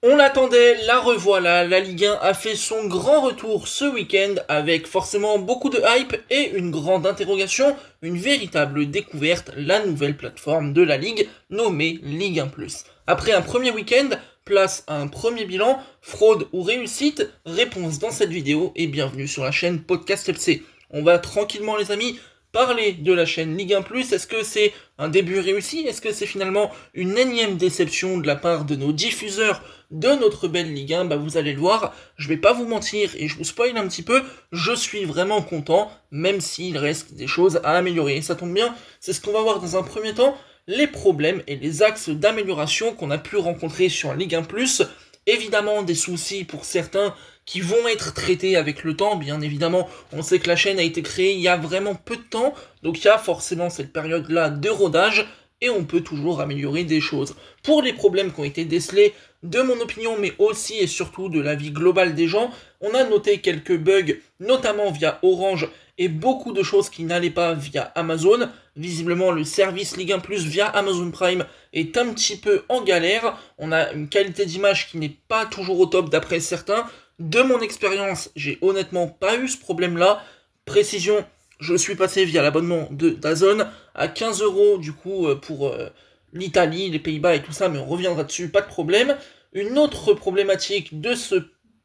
On l'attendait, la revoilà, la Ligue 1 a fait son grand retour ce week-end avec forcément beaucoup de hype et une grande interrogation, une véritable découverte, la nouvelle plateforme de la Ligue nommée Ligue 1+. Après un premier week-end, place à un premier bilan, fraude ou réussite, réponse dans cette vidéo et bienvenue sur la chaîne Podcast FC. On va tranquillement les amis parler de la chaîne Ligue 1+, est-ce que c'est un début réussi? Est-ce que c'est finalement une énième déception de la part de nos diffuseurs de notre belle Ligue 1? Vous allez le voir, je vais pas vous mentir et je vous spoil un petit peu, je suis vraiment content, même s'il reste des choses à améliorer. Et ça tombe bien, c'est ce qu'on va voir dans un premier temps, les problèmes et les axes d'amélioration qu'on a pu rencontrer sur Ligue 1+. Évidemment des soucis pour certains qui vont être traités avec le temps, bien évidemment, on sait que la chaîne a été créée il y a vraiment peu de temps, donc il y a forcément cette période-là de rodage, et on peut toujours améliorer des choses. Pour les problèmes qui ont été décelés, de mon opinion, mais aussi et surtout de l'avis global des gens, on a noté quelques bugs, notamment via Orange, et beaucoup de choses qui n'allaient pas via Amazon. Visiblement, le service Ligue 1+ via Amazon Prime est un petit peu en galère. On a une qualité d'image qui n'est pas toujours au top d'après certains. De mon expérience, j'ai honnêtement pas eu ce problème-là. Précision, je suis passé via l'abonnement de DAZN à 15 € du coup pour l'Italie, les Pays-Bas et tout ça, mais on reviendra dessus, pas de problème. Une autre problématique de ce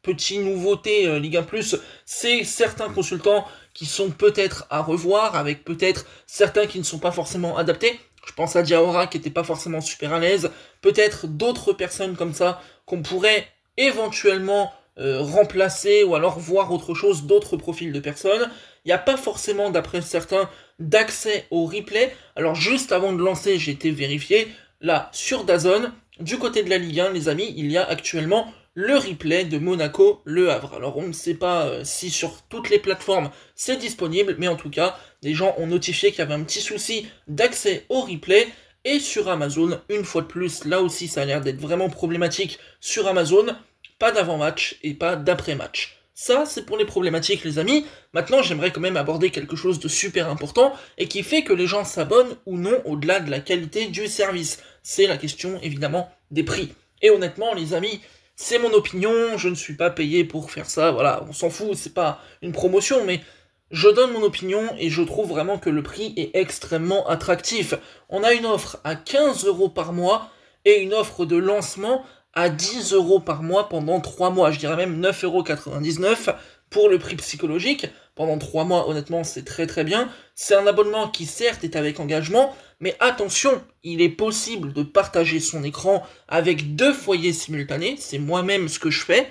petit nouveauté Ligue 1+, c'est certains consultants qui sont peut-être à revoir, avec peut-être certains qui ne sont pas forcément adaptés. Je pense à Diawara qui n'était pas forcément super à l'aise, peut-être d'autres personnes comme ça qu'on pourrait éventuellement remplacer ou alors voir autre chose, d'autres profils de personnes. Il n'y a pas forcément, d'après certains, d'accès au replay. Alors juste avant de lancer, j'ai été vérifié. Là, sur DAZN, du côté de la Ligue 1, les amis, il y a actuellement le replay de Monaco-Le Havre. Alors on ne sait pas si sur toutes les plateformes c'est disponible, mais en tout cas, les gens ont notifié qu'il y avait un petit souci d'accès au replay. Et sur Amazon, une fois de plus, là aussi ça a l'air d'être vraiment problématique sur Amazon, pas d'avant-match et pas d'après-match. Ça, c'est pour les problématiques, les amis. Maintenant, j'aimerais quand même aborder quelque chose de super important et qui fait que les gens s'abonnent ou non au-delà de la qualité du service. C'est la question, évidemment, des prix. Et honnêtement, les amis, c'est mon opinion, je ne suis pas payé pour faire ça, voilà, on s'en fout, c'est pas une promotion, mais je donne mon opinion et je trouve vraiment que le prix est extrêmement attractif. On a une offre à 15 € par mois et une offre de lancement à 10 € par mois pendant 3 mois. Je dirais même 9,99 € pour le prix psychologique. Pendant 3 mois, honnêtement, c'est très très bien. C'est un abonnement qui certes est avec engagement, mais attention, il est possible de partager son écran avec 2 foyers simultanés. C'est moi-même ce que je fais.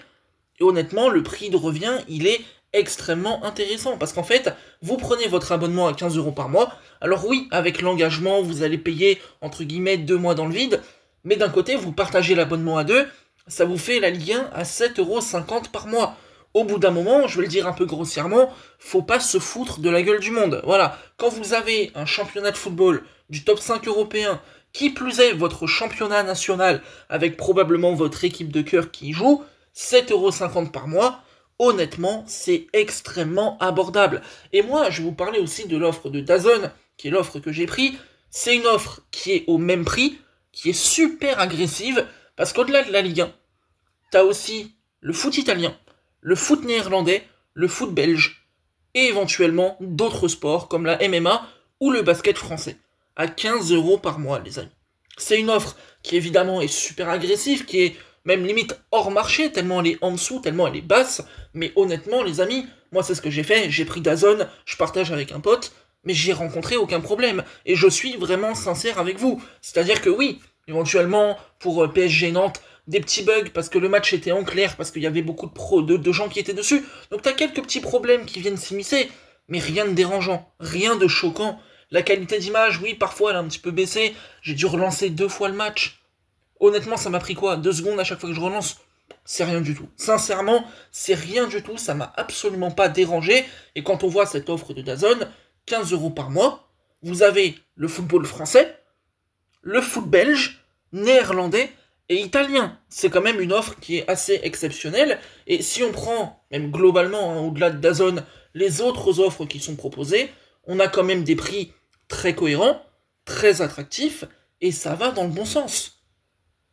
Et honnêtement, le prix de revient, il est extrêmement intéressant. Parce qu'en fait, vous prenez votre abonnement à 15 € par mois. Alors oui, avec l'engagement, vous allez payer, entre guillemets, 2 mois dans le vide. Mais d'un côté, vous partagez l'abonnement à 2, ça vous fait la Ligue 1 à 7,50 € par mois. Au bout d'un moment, je vais le dire un peu grossièrement, faut pas se foutre de la gueule du monde. Voilà, quand vous avez un championnat de football du top 5 européen, qui plus est votre championnat national, avec probablement votre équipe de cœur qui y joue, 7,50 € par mois, honnêtement, c'est extrêmement abordable. Et moi, je vais vous parler aussi de l'offre de DAZN, qui est l'offre que j'ai pris. C'est une offre qui est au même prix, qui est super agressive, parce qu'au-delà de la Ligue 1, t'as aussi le foot italien, le foot néerlandais, le foot belge, et éventuellement d'autres sports comme la MMA ou le basket français, à 15 € par mois, les amis. C'est une offre qui évidemment est super agressive, qui est même limite hors marché, tellement elle est en dessous, tellement elle est basse, mais honnêtement, les amis, moi c'est ce que j'ai fait, j'ai pris DAZN, je partage avec un pote, mais j'ai rencontré aucun problème, et je suis vraiment sincère avec vous. C'est-à-dire que oui, éventuellement, pour PSG Nantes, des petits bugs, parce que le match était en clair, parce qu'il y avait beaucoup de gens qui étaient dessus, donc t'as quelques petits problèmes qui viennent s'immiscer, mais rien de dérangeant, rien de choquant. La qualité d'image, oui, parfois elle a un petit peu baissé, j'ai dû relancer 2 fois le match. Honnêtement, ça m'a pris quoi, 2 secondes à chaque fois que je relance? C'est rien du tout. Sincèrement, c'est rien du tout, ça m'a absolument pas dérangé, et quand on voit cette offre de DAZN, 15 € par mois, vous avez le football français, le foot belge, néerlandais et italien. C'est quand même une offre qui est assez exceptionnelle, et si on prend, même globalement, au-delà de DAZN, les autres offres qui sont proposées, on a quand même des prix très cohérents, très attractifs, et ça va dans le bon sens.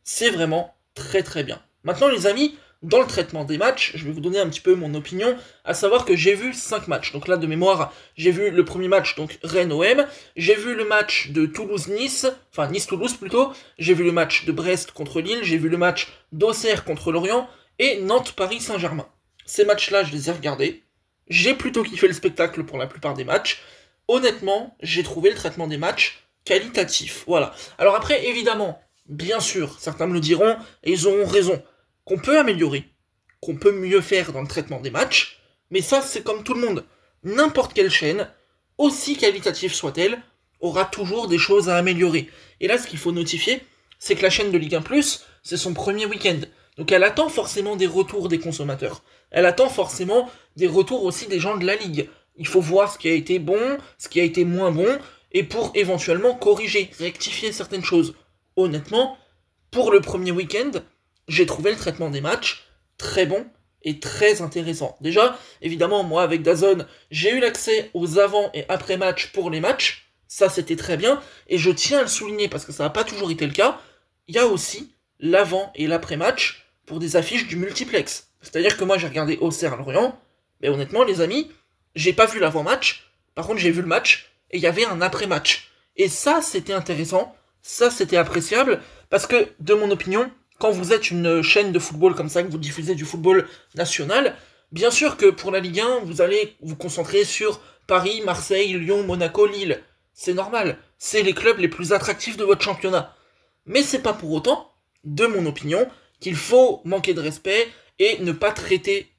C'est vraiment très très bien. Maintenant les amis, dans le traitement des matchs, je vais vous donner un petit peu mon opinion, à savoir que j'ai vu 5 matchs. Donc là de mémoire, j'ai vu le premier match, donc Rennes-OM, j'ai vu le match de Toulouse-Nice, enfin Nice-Toulouse plutôt, j'ai vu le match de Brest contre Lille, j'ai vu le match d'Auxerre contre Lorient, et Nantes-Paris-Saint-Germain. Ces matchs-là, je les ai regardés, j'ai plutôt kiffé le spectacle pour la plupart des matchs. Honnêtement, j'ai trouvé le traitement des matchs qualitatif. Voilà. Alors après, évidemment, bien sûr, certains me le diront, et ils auront raison, qu'on peut améliorer, qu'on peut mieux faire dans le traitement des matchs, mais ça, c'est comme tout le monde. N'importe quelle chaîne, aussi qualitative soit-elle, aura toujours des choses à améliorer. Et là, ce qu'il faut notifier, c'est que la chaîne de Ligue 1+, c'est son premier week-end. Donc elle attend forcément des retours des consommateurs. Elle attend forcément des retours aussi des gens de la Ligue. Il faut voir ce qui a été bon, ce qui a été moins bon, et pour éventuellement corriger, rectifier certaines choses. Honnêtement, pour le premier week-end, j'ai trouvé le traitement des matchs très bon et très intéressant. Déjà, évidemment, moi avec DAZN, j'ai eu l'accès aux avant- et après-matchs pour les matchs. Ça, c'était très bien. Et je tiens à le souligner parce que ça n'a pas toujours été le cas. Il y a aussi l'avant- et l'après-match pour des affiches du multiplex. C'est-à-dire que moi, j'ai regardé Auxerre-Lorient. Mais honnêtement, les amis, j'ai pas vu l'avant-match. Par contre, j'ai vu le match. Et il y avait un après-match. Et ça, c'était intéressant. Ça, c'était appréciable. Parce que, de mon opinion, quand vous êtes une chaîne de football comme ça, que vous diffusez du football national, bien sûr que pour la Ligue 1, vous allez vous concentrer sur Paris, Marseille, Lyon, Monaco, Lille. C'est normal, c'est les clubs les plus attractifs de votre championnat. Mais c'est pas pour autant, de mon opinion, qu'il faut manquer de respect et ne pas traiter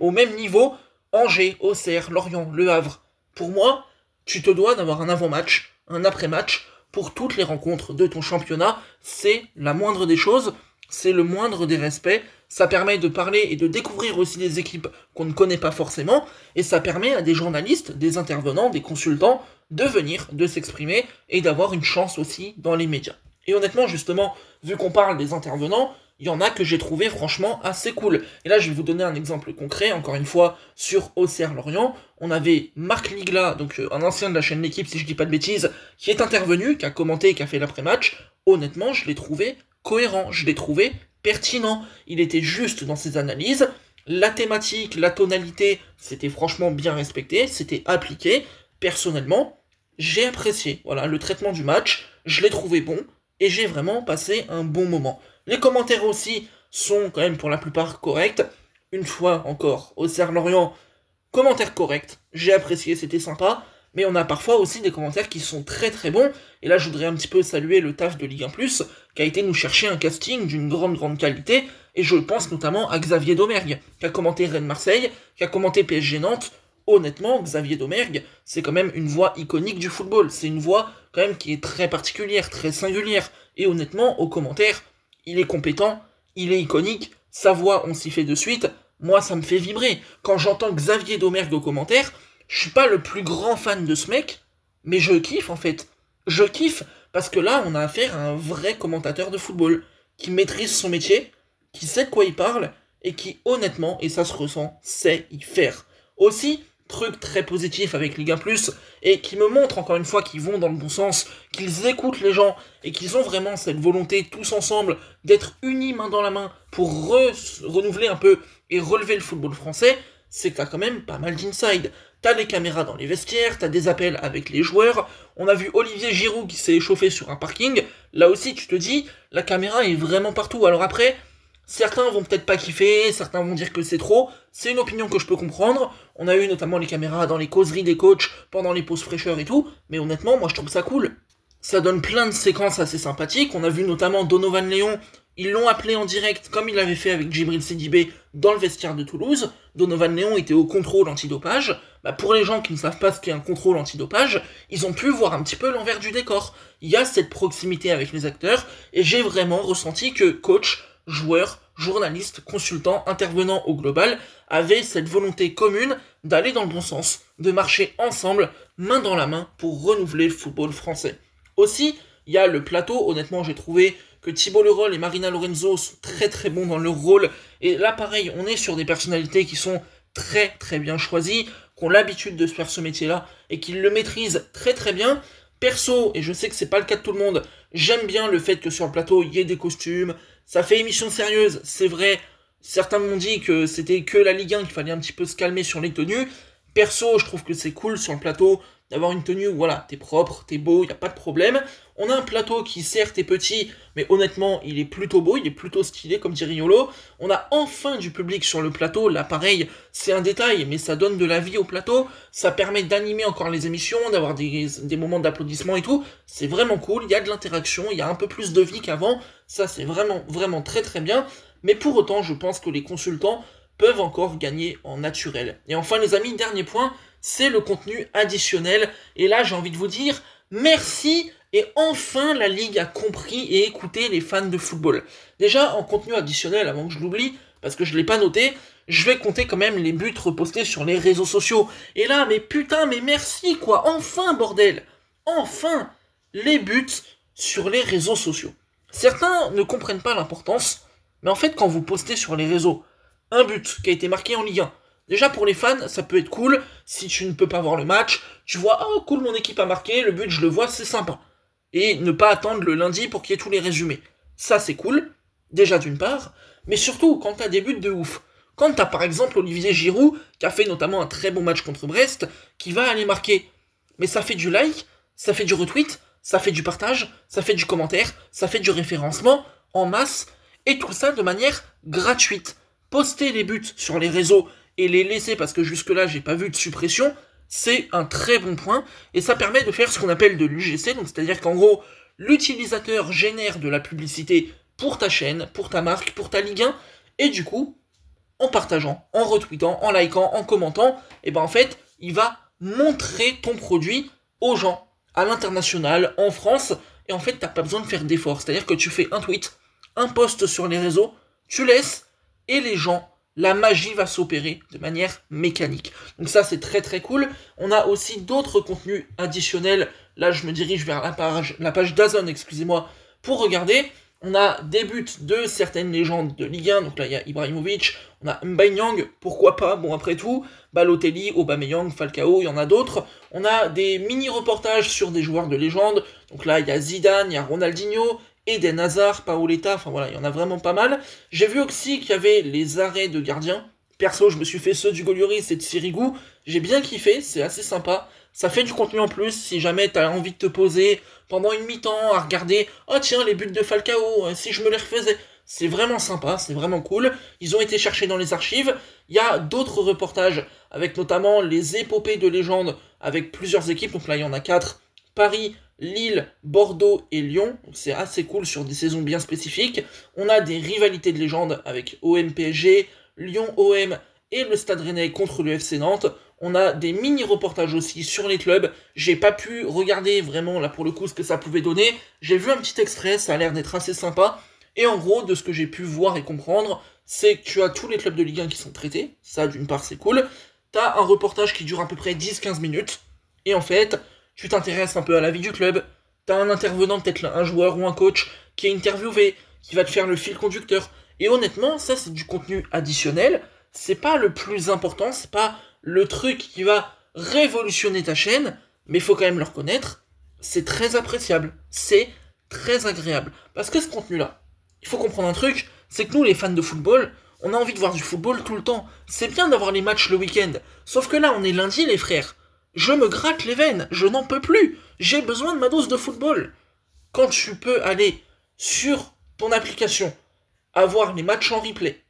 au même niveau Angers, Auxerre, Lorient, Le Havre. Pour moi, tu te dois d'avoir un avant-match, un après-match, pour toutes les rencontres de ton championnat, c'est la moindre des choses, c'est le moindre des respects, ça permet de parler et de découvrir aussi des équipes qu'on ne connaît pas forcément, et ça permet à des journalistes, des intervenants, des consultants, de venir, de s'exprimer, et d'avoir une chance aussi dans les médias. Et honnêtement, justement, vu qu'on parle des intervenants, il y en a que j'ai trouvé franchement assez cool. Et là, je vais vous donner un exemple concret, encore une fois, sur Auxerre-Lorient. On avait Marc Ligla, donc un ancien de la chaîne L'équipe, si je dis pas de bêtises, qui est intervenu, qui a commenté, qui a fait l'après-match. Honnêtement, je l'ai trouvé cohérent, je l'ai trouvé pertinent. Il était juste dans ses analyses. La thématique, la tonalité, c'était franchement bien respecté, c'était appliqué. Personnellement, j'ai apprécié. Voilà, le traitement du match, je l'ai trouvé bon, et j'ai vraiment passé un bon moment. Les commentaires aussi sont quand même pour la plupart corrects. Une fois encore, Auxerre-Lorient, commentaires corrects, j'ai apprécié, c'était sympa, mais on a parfois aussi des commentaires qui sont très très bons, et là je voudrais un petit peu saluer le taf de Ligue 1+, qui a été nous chercher un casting d'une grande qualité, et je pense notamment à Xavier Domergue, qui a commenté Rennes-Marseille, qui a commenté PSG Nantes. Honnêtement, Xavier Domergue, c'est quand même une voix iconique du football, c'est une voix quand même qui est très particulière, très singulière, et honnêtement, aux commentaires, il est compétent, il est iconique, sa voix, on s'y fait de suite, moi ça me fait vibrer. Quand j'entends Xavier Domergue au commentaire, je suis pas le plus grand fan de ce mec, mais je kiffe en fait. Je kiffe, parce que là, on a affaire à un vrai commentateur de football, qui maîtrise son métier, qui sait de quoi il parle, et qui honnêtement, et ça se ressent, sait y faire. Aussi, truc très positif avec Ligue 1+, et qui me montre encore une fois qu'ils vont dans le bon sens, qu'ils écoutent les gens, et qu'ils ont vraiment cette volonté tous ensemble d'être unis main dans la main pour renouveler un peu et relever le football français, c'est que t'as quand même pas mal d'inside. T'as les caméras dans les vestiaires, t'as des appels avec les joueurs, on a vu Olivier Giroud qui s'est échauffé sur un parking, là aussi tu te dis, la caméra est vraiment partout. Alors après, certains vont peut-être pas kiffer, certains vont dire que c'est trop, c'est une opinion que je peux comprendre. On a eu notamment les caméras dans les causeries des coachs, pendant les pauses fraîcheurs et tout, mais honnêtement, moi je trouve ça cool. Ça donne plein de séquences assez sympathiques, on a vu notamment Donovan Léon, ils l'ont appelé en direct, comme il l'avait fait avec Djibril Sidibé dans le vestiaire de Toulouse. Donovan Léon était au contrôle antidopage. Pour les gens qui ne savent pas ce qu'est un contrôle antidopage, ils ont pu voir un petit peu l'envers du décor. Il y a cette proximité avec les acteurs, et j'ai vraiment ressenti que coach, joueurs, journalistes, consultants, intervenants au global avaient cette volonté commune d'aller dans le bon sens, de marcher ensemble, main dans la main, pour renouveler le football français. Aussi, il y a le plateau, honnêtement j'ai trouvé que Thibaut Leroll et Marina Lorenzo sont très très bons dans leur rôle, et là pareil, on est sur des personnalités qui sont très très bien choisies, qui ont l'habitude de faire ce métier-là, et qui le maîtrisent très très bien. Perso, et je sais que c'est pas le cas de tout le monde, j'aime bien le fait que sur le plateau, il y ait des costumes, Ça fait émission sérieuse, c'est vrai. Certains m'ont dit que c'était que la Ligue 1, qu'il fallait un petit peu se calmer sur les tenues. Perso, je trouve que c'est cool sur le plateau d'avoir une tenue où voilà, t'es propre, t'es beau, y a pas de problème. On a un plateau qui certes est petit, mais honnêtement, il est plutôt beau, il est plutôt stylé, comme dit Riolo. On a enfin du public sur le plateau, là pareil, c'est un détail, mais ça donne de la vie au plateau, ça permet d'animer encore les émissions, d'avoir des moments d'applaudissements et tout. C'est vraiment cool, il y a de l'interaction, il y a un peu plus de vie qu'avant, ça c'est vraiment, vraiment très très bien. Mais pour autant, je pense que les consultants peuvent encore gagner en naturel. Et enfin les amis, dernier point, c'est le contenu additionnel. Et là j'ai envie de vous dire, merci, et enfin la Ligue a compris et écouté les fans de football. Déjà en contenu additionnel, avant que je l'oublie, parce que je ne l'ai pas noté, je vais compter quand même les buts repostés sur les réseaux sociaux. Et là, mais putain, mais merci quoi, enfin bordel, enfin les buts sur les réseaux sociaux. Certains ne comprennent pas l'importance, mais en fait quand vous postez sur les réseaux, un but qui a été marqué en Ligue 1. Déjà pour les fans, ça peut être cool, si tu ne peux pas voir le match, tu vois, oh cool mon équipe a marqué, le but je le vois, c'est sympa. Et ne pas attendre le lundi pour qu'il y ait tous les résumés. Ça c'est cool, déjà d'une part, mais surtout quand t'as des buts de ouf. Quand t'as par exemple Olivier Giroud, qui a fait notamment un très bon match contre Brest, qui va aller marquer. Mais ça fait du like, ça fait du retweet, ça fait du partage, ça fait du commentaire, ça fait du référencement, en masse, et tout ça de manière gratuite. Poster les buts sur les réseaux et les laisser, parce que jusque-là j'ai pas vu de suppression, c'est un très bon point, et ça permet de faire ce qu'on appelle de l'UGC, donc c'est-à-dire qu'en gros, l'utilisateur génère de la publicité pour ta chaîne, pour ta marque, pour ta Ligue 1, et du coup, en partageant, en retweetant, en likant, en commentant, et ben en fait, il va montrer ton produit aux gens, à l'international, en France, et en fait, t'as pas besoin de faire d'efforts, c'est-à-dire que tu fais un tweet, un post sur les réseaux, tu laisses, et les gens, la magie va s'opérer de manière mécanique. Donc ça c'est très très cool. On a aussi d'autres contenus additionnels. Là je me dirige vers la page DAZN, excusez-moi, pour regarder. On a des buts de certaines légendes de Ligue 1. Donc là il y a Ibrahimovic, on a Mbaye, pourquoi pas, bon après tout, Balotelli, Aubameyang, Falcao, il y en a d'autres. On a des mini-reportages sur des joueurs de légende. Donc là il y a Zidane, il y a Ronaldinho, Eden Hazard, Paoletta, enfin voilà, il y en a vraiment pas mal. J'ai vu aussi qu'il y avait les arrêts de gardiens. Perso, je me suis fait ceux du Golioris et de Sirigu. J'ai bien kiffé, c'est assez sympa. Ça fait du contenu en plus, si jamais t'as envie de te poser pendant une mi-temps à regarder « Oh tiens, les buts de Falcao, si je me les refaisais !» C'est vraiment sympa, c'est vraiment cool. Ils ont été cherchés dans les archives. Il y a d'autres reportages, avec notamment les épopées de légende, avec plusieurs équipes. Donc là, il y en a 4. Paris, Lille, Bordeaux et Lyon, c'est assez cool sur des saisons bien spécifiques. On a des rivalités de légende avec OM-PSG, Lyon-OM et le Stade Rennais contre le FC Nantes. On a des mini-reportages aussi sur les clubs. J'ai pas pu regarder vraiment là pour le coup ce que ça pouvait donner. J'ai vu un petit extrait, ça a l'air d'être assez sympa. Et en gros, de ce que j'ai pu voir et comprendre, c'est que tu as tous les clubs de Ligue 1 qui sont traités. Ça, d'une part, c'est cool. T'as un reportage qui dure à peu près 10-15 minutes. Et en fait, tu t'intéresses un peu à la vie du club, t'as un intervenant, peut-être un joueur ou un coach, qui est interviewé, qui va te faire le fil conducteur. Et honnêtement, ça c'est du contenu additionnel, c'est pas le plus important, c'est pas le truc qui va révolutionner ta chaîne, mais il faut quand même le reconnaître, c'est très appréciable, c'est très agréable. Parce que ce contenu-là, il faut comprendre un truc, c'est que nous les fans de football, on a envie de voir du football tout le temps. C'est bien d'avoir les matchs le week-end, sauf que là on est lundi les frères. Je me gratte les veines, je n'en peux plus, j'ai besoin de ma dose de football. Quand tu peux aller sur ton application, avoir les matchs en replay,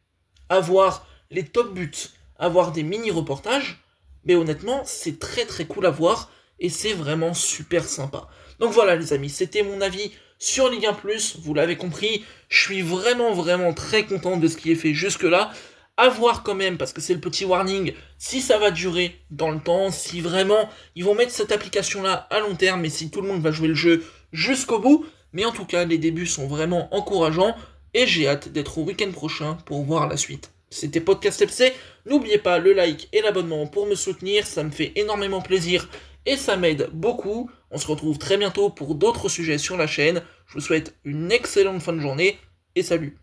avoir les top buts, avoir des mini-reportages, mais honnêtement, c'est très très cool à voir, et c'est vraiment super sympa. Donc voilà les amis, c'était mon avis sur Ligue 1+, vous l'avez compris, je suis vraiment vraiment très content de ce qui est fait jusque-là. À voir quand même, parce que c'est le petit warning, si ça va durer dans le temps, si vraiment ils vont mettre cette application-là à long terme, et si tout le monde va jouer le jeu jusqu'au bout. Mais en tout cas, les débuts sont vraiment encourageants, et j'ai hâte d'être au week-end prochain pour voir la suite. C'était Podcast FC, n'oubliez pas le like et l'abonnement pour me soutenir, ça me fait énormément plaisir, et ça m'aide beaucoup. On se retrouve très bientôt pour d'autres sujets sur la chaîne, je vous souhaite une excellente fin de journée, et salut.